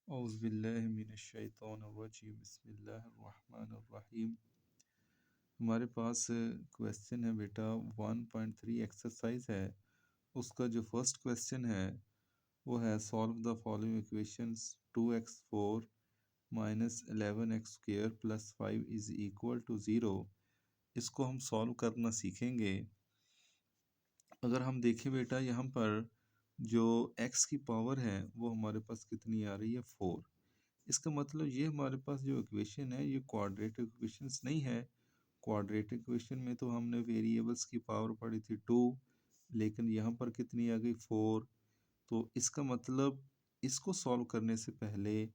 औज़ुबिल्लाहिमिनश्शैतानिर्रजीम बिस्मिल्लाहिर्रहमानिर्रहीम। हमारे पास क्वेश्चन है बेटा 1.3 एक्सरसाइज है। उसका जो फर्स्ट क्वेश्चन है वो है solve the following equations 2x4 minus 11x² plus 5 is equal to 0। इसको हम सॉल्व करना सीखेंगे। अगर हम देखें बेटा यहाँ पर जो x की पावर है वो हमारे पास कितनी आ रही है 4। इसका मतलब ये हमारे पास जो इक्वेशन है ये क्वाड्रेटिक इक्वेशंस नहीं है। क्वाड्रेटिक इक्वेशन में तो हमने वेरिएबल्स की पावर पढ़ी थी 2, लेकिन यहाँ पर कितनी आ गई 4। तो इसका मतलब इसको सॉल्व करने से पहले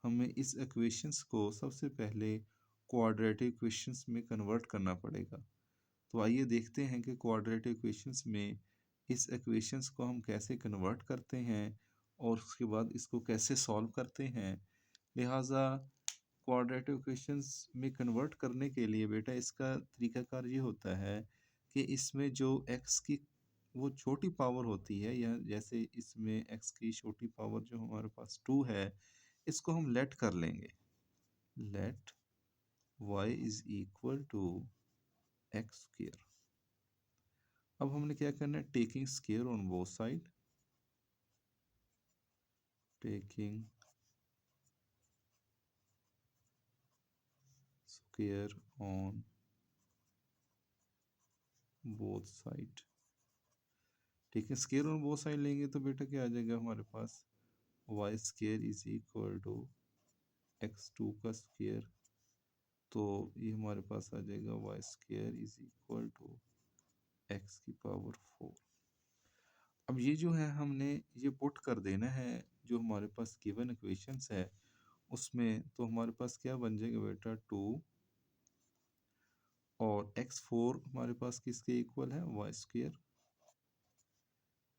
हमें इस इक्वेशंस को सबसे पहले क्वाड्रेटिक इक्वेशंस में कन्वर्ट करना पड़ेगा। तो आइए देखते हैं कि क्वाड्रेटिक इक्वेशंस में इस इक्वेशंस को हम कैसे कन्वर्ट करते हैं और उसके बाद इसको कैसे सॉल्व करते हैं। लिहाजा क्वाड्रेटिक इक्वेशंस में कन्वर्ट करने के लिए बेटा इसका तरीकाकार ये होता है कि इसमें जो x की वो छोटी पावर होती है, या जैसे इसमें x की छोटी पावर जो हमारे पास 2 है, इसको हम लेट कर लेंगे। Let y is equal to x square. अब हमने क्या करना है, taking square on both side, taking square on both side. ठीक है, स्क्वायर ऑन बोथ साइड लेंगे तो बेटा क्या आ जाएगा हमारे पास, Y square is equal to x2 का स्क्वायर। तो ये हमारे पास आ जाएगा Y square is equal to x की पावर 4। अब ये जो है हमने ये पुट कर देना है जो हमारे पास गिवन इक्वेशंस है उसमें। तो हमारे पास क्या बन जाएगा बेटा 2 और x4 हमारे पास किसके इक्वल है, y square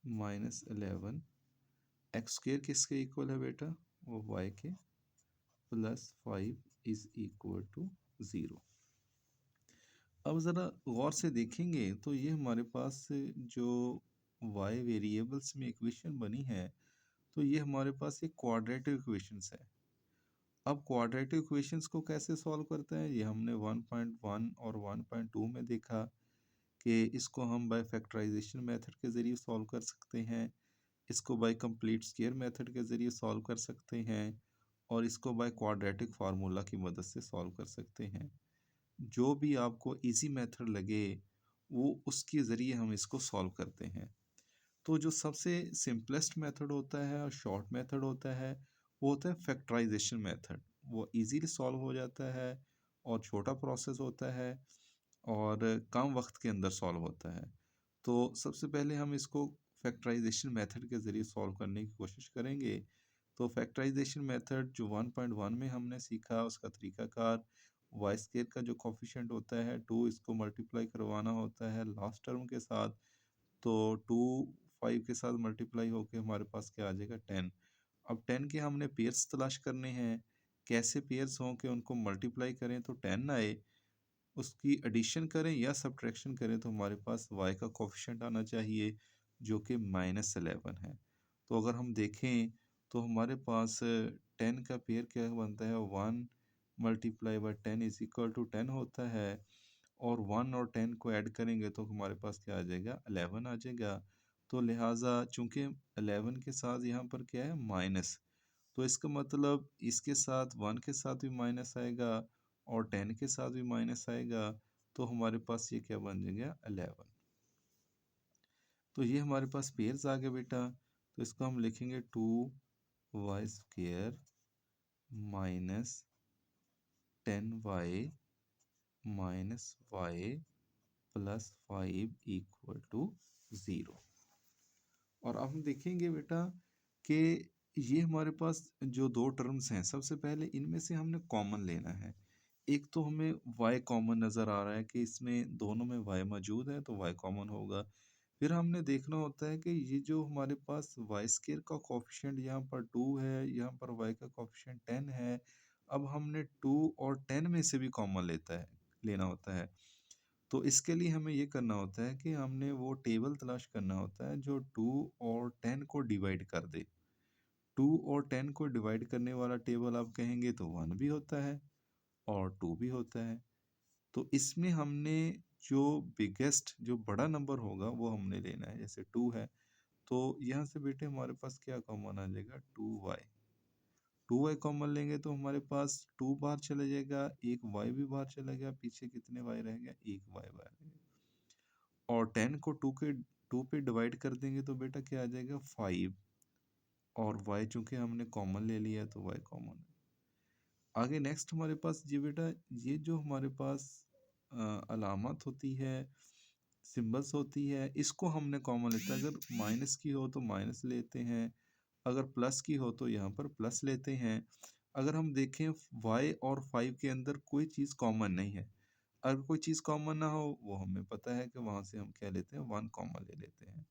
minus 11। X square किसके इक्वल है बेटा, वो y के, प्लस 5 इज इक्वल टू 0। अब ज़रा गौर से देखेंगे तो ये हमारे पास जो y वेरिएबल्स में इक्वेशन बनी है तो ये हमारे पास एक क्वाड्रेटिक इक्वेशंस है। अब क्वाड्रेटिक इक्वेशंस को कैसे सॉल्व करते हैं, ये हमने 1.1 और 1.2 में देखा कि इसको हम बाय फैक्टराइजेशन मेथड के ज़रिए सॉल्व कर सकते हैं, इसको बाय कंप्लीट स्क्वायर मेथड के ज़रिए सॉल्व कर सकते हैं, और इसको बाय क्वाड्रेटिक फार्मूला की मदद से सॉल्व कर सकते हैं। जो भी आपको इजी मेथड लगे वो उसके ज़रिए हम इसको सॉल्व करते हैं। तो जो सबसे सिंपलेस्ट मेथड होता है और शॉर्ट मेथड होता है वो होता है फैक्टराइजेशन मेथड। वो इजीली सॉल्व हो जाता है और छोटा प्रोसेस होता है और कम वक्त के अंदर सॉल्व होता है। तो सबसे पहले हम इसको फैक्टराइजेशन मेथड के ज़रिए सॉल्व करने की कोशिश करेंगे। तो फैक्टराइजेशन मेथड जो 1.1 में हमने सीखा उसका तरीकाकार, वाई स्क्वायर का जो कोफिशिएंट होता है 2, इसको मल्टीप्लाई करवाना होता है लास्ट टर्म के साथ। तो 2 5 के साथ मल्टीप्लाई होके हमारे पास क्या आ जाएगा 10। अब 10 के हमने पेयर्स तलाश करने हैं, कैसे पेयर्स हों कि उनको मल्टीप्लाई करें तो 10 आए, उसकी एडिशन करें या सब्ट्रैक्शन करें तो हमारे पास y का कोफिशिएंट आना चाहिए जो कि -11 है। तो अगर हम देखें तो हमारे पास 10 का पेयर क्या बनता है, 1 multiply by 10 is equal to 10 होता है, और 1 और 10 को ऐड करेंगे तो हमारे पास क्या आ जाएगा, 11 आ जाएगा। तो लिहाजा चूंकि 11 के साथ यहाँ पर क्या है माइनस, तो इसका मतलब इसके साथ 1 के साथ भी माइनस आएगा और 10 के साथ भी माइनस आएगा, तो हमारे पास ये क्या बन जाएगा 11। तो ये हमारे पास पेयर्स आ गए बेटा। तो इसको हम लिखेंगे 2y square minus 10y minus y plus 5 equal to 0। और अब हम देखेंगे बेटा कि ये हमारे पास जो दो टर्म्स हैं सबसे पहले इनमें से हमने कॉमन लेना है। एक तो हमें y कॉमन नज़र आ रहा है कि इसमें दोनों में y मौजूद है तो y कॉमन होगा। फिर हमने देखना होता है कि ये जो हमारे पास वाई स्क्वायर का कोफिशिएंट यहाँ पर 2 है, यहाँ पर y का कोफिशिएंट 10 है। अब हमने 2 और 10 में से भी कॉमन लेना होता है। तो इसके लिए हमें ये करना होता है कि हमने वो टेबल तलाश करना होता है जो 2 और 10 को डिवाइड कर दे। 2 और 10 को डिवाइड करने वाला टेबल आप कहेंगे तो 1 भी होता है और 2 भी होता है। तो इसमें हमने जो बिगेस्ट जो बड़ा नंबर होगा वो हमने लेना है। जैसे 2 है तो यहाँ से बेटे हमारे पास क्या कॉमन आ जाएगा, 2y। 2y कॉमन लेंगे तो हमारे पास 2 बाहर चला जाएगा, एक y भी बाहर चला गया, पीछे कितने y रह गया, एक y बाहर रह गया। और 10 को 2 पे डिवाइड कर देंगे तो बेटा क्या आ जाएगा, 5। और y चूंकि हमने कॉमन ले लिया तो y कॉमन है। आगे नेक्स्ट हमारे पास ये बेटा, ये जो हमारे पास अलामत होती है, सिंबल्स होती है, इसको हमने कॉमन लेते हैं। अगर माइनस की हो तो माइनस लेते हैं, अगर प्लस की हो तो यहाँ पर प्लस लेते हैं। अगर हम देखें y और 5 के अंदर कोई चीज़ कॉमन नहीं है, अगर कोई चीज़ कॉमन ना हो वो हमें पता है कि वहाँ से हम क्या लेते हैं, 1 कॉमन ले लेते हैं।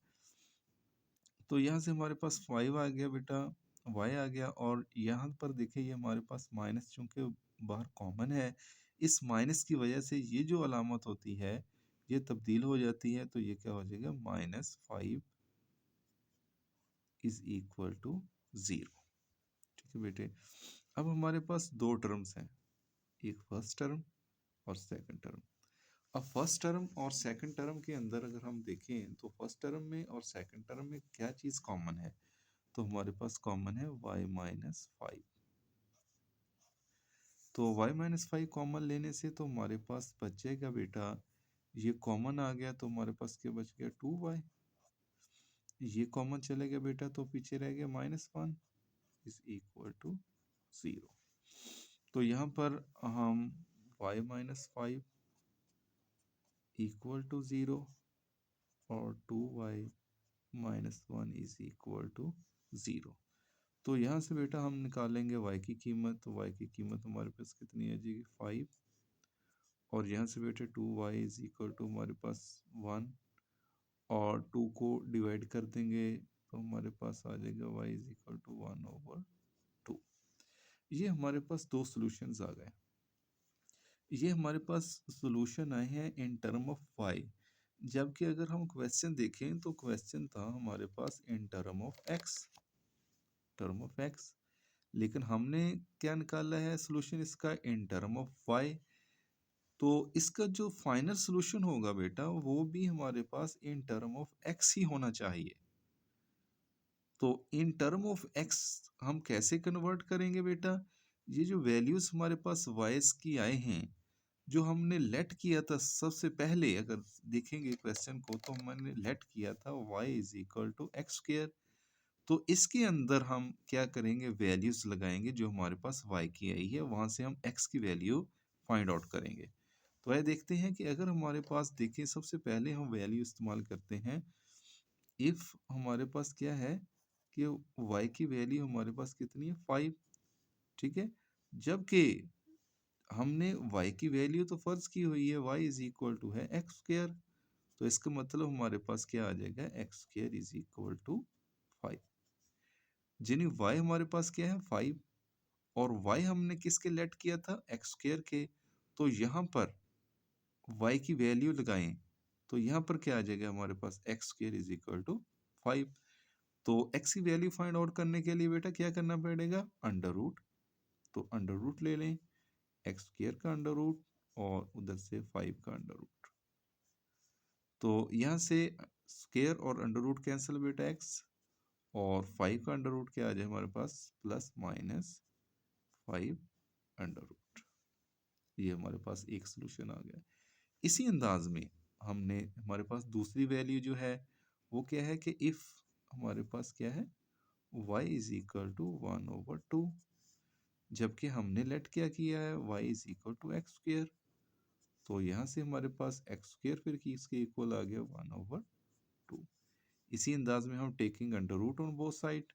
तो यहाँ से हमारे पास 5 आ गया बेटा, y आ गया, और यहाँ पर देखिए ये हमारे पास माइनस चूंकि बाहर कॉमन है, इस माइनस की वजह से ये जो अलामत होती है ये तब्दील हो जाती है। तो ये क्या हो जाएगा, -5 इज इक्वल टू 0। ठीक है बेटे। अब हमारे पास दो टर्म्स हैं, एक फर्स्ट टर्म और सेकंड टर्म। अब फर्स्ट टर्म और सेकंड टर्म के अंदर अगर हम देखें तो फर्स्ट टर्म में और सेकंड टर्म में क्या चीज़ कॉमन है, तो हमारे पास कॉमन है y-5। तो y-5 कॉमन लेने से तो हमारे पास बच जाएगा बेटा, ये कॉमन आ गया तो हमारे पास क्या बच गया, 2y। ये कॉमन चले गया बेटा तो पीछे रह गया -1 इज इक्वल टू 0। तो यहाँ पर हम y-5 इक्वल टू 0 और 2y-1 इज इक्वल टू 0। तो यहाँ से बेटा हम निकालेंगे y की कीमत। तो y की कीमत हमारे पास कितनी आ जाएगी, 5। और यहाँ से बेटा 2y इज इक्वल टू हमारे पास 1, और 2 को डिवाइड कर देंगे तो हमारे पास आ जाएगा y इज इक्वल टू 1/2। ये हमारे पास दो सॉल्यूशंस आ गए। ये हमारे पास सॉल्यूशन आए हैं इन टर्म ऑफ y, जबकि अगर हम क्वेश्चन देखें तो क्वेश्चन था हमारे पास इन टर्म ऑफ x। लेकिन हमने क्या निकाला है सॉल्यूशन इसका, इन टर्म ऑफ y। तो इसका जो फाइनल सॉल्यूशन होगा बेटा वो भी हमारे पास इन टर्म ऑफ x ही होना चाहिए। तो इन टर्म ऑफ x हम कैसे कन्वर्ट करेंगे बेटा, ये जो वैल्यूज हमारे पास y की आए हैं, जो हमने लेट किया था सबसे पहले, अगर देखेंगे क्वेश्चन को तो हमने लेट किया था y is equal to x²। तो इसके अंदर हम क्या करेंगे, वैल्यूज लगाएंगे जो हमारे पास y की आई है, वहां से हम x की वैल्यू फाइंड आउट करेंगे। तो आइए देखते हैं कि अगर हमारे पास देखें, सबसे पहले हम वैल्यू इस्तेमाल करते हैं। इफ हमारे पास क्या है कि y की वैल्यू हमारे पास कितनी है, 5। ठीक है, जबकि हमने y की वैल्यू तो फर्ज की हुई है y इज इक्वल टू है x²। तो इसका मतलब हमारे पास क्या आ जाएगा, x² इज इक्वल टू 5। यानी y हमारे पास क्या है, 5, और y हमने किसके लेट किया था, x² के। तो यहाँ पर y की वैल्यू लगाएं तो यहाँ पर क्या आ जाएगा हमारे पास, x² इज इक्वल टू 5। तो x की वैल्यू फाइंड आउट करने के लिए बेटा क्या करना पड़ेगा, अंडर रूट। तो अंडर रूट ले लें, x² का अंडर रूट और उधर से 5 का अंडर रूट। तो यहाँ से स्क्वायर और अंडर रूट कैंसिल बेटा x, और 5 का अंडर रूट क्या आ जाए हमारे पास, +-5 अंडर रूट। ये हमारे पास एक सोल्यूशन आ गया। इसी अंदाज में हमने, हमारे पास दूसरी वैल्यू जो है वो क्या है कि इफ हमारे पास क्या है, y इज इक्वल टू 1/2, जबकि हमने लेट क्या किया है, y is equal to x²। तो यहाँ से हमारे पास x² फिर की इसके इक्वल आ गया 1/2। इसी अंदाज में हम taking under root on both side,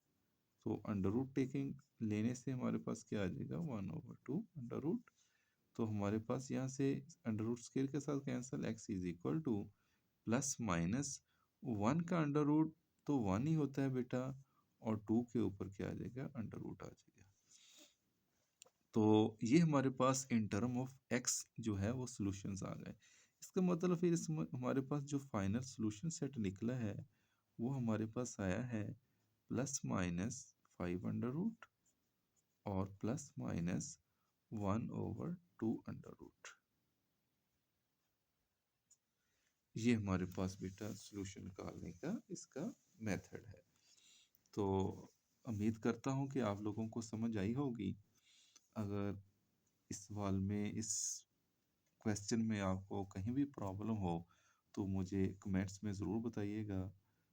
तो अंडर रूट टेकिंग लेने से हमारे पास क्या आ जाएगा, 1/2 अंडर रूट। तो हमारे पास यहाँ से अंडर रूट स्क्वायर के साथ cancel, x is equal to +-1 का अंडर रूट तो 1 ही होता है बेटा, और 2 के ऊपर क्या आ जाएगा, अंडर रूट आ जाएगा। तो ये हमारे पास इन टर्म ऑफ x जो है वो सॉल्यूशंस आ गए। इसका मतलब फिर इसमें हमारे पास जो फाइनल सॉल्यूशन सेट निकला है वो हमारे पास आया है 5 अंडर रूट और प्लस माइनस 1/2 अंडर रूट। ये हमारे पास बेटा सॉल्यूशन निकालने का इसका मेथड है। तो उम्मीद करता हूँ कि आप लोगों को समझ आई होगी। अगर इस सवाल में, इस क्वेश्चन में आपको कहीं भी प्रॉब्लम हो तो मुझे कमेंट्स में ज़रूर बताइएगा।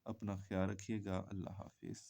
अपना ख्याल रखिएगा। अल्लाह हाफिज़।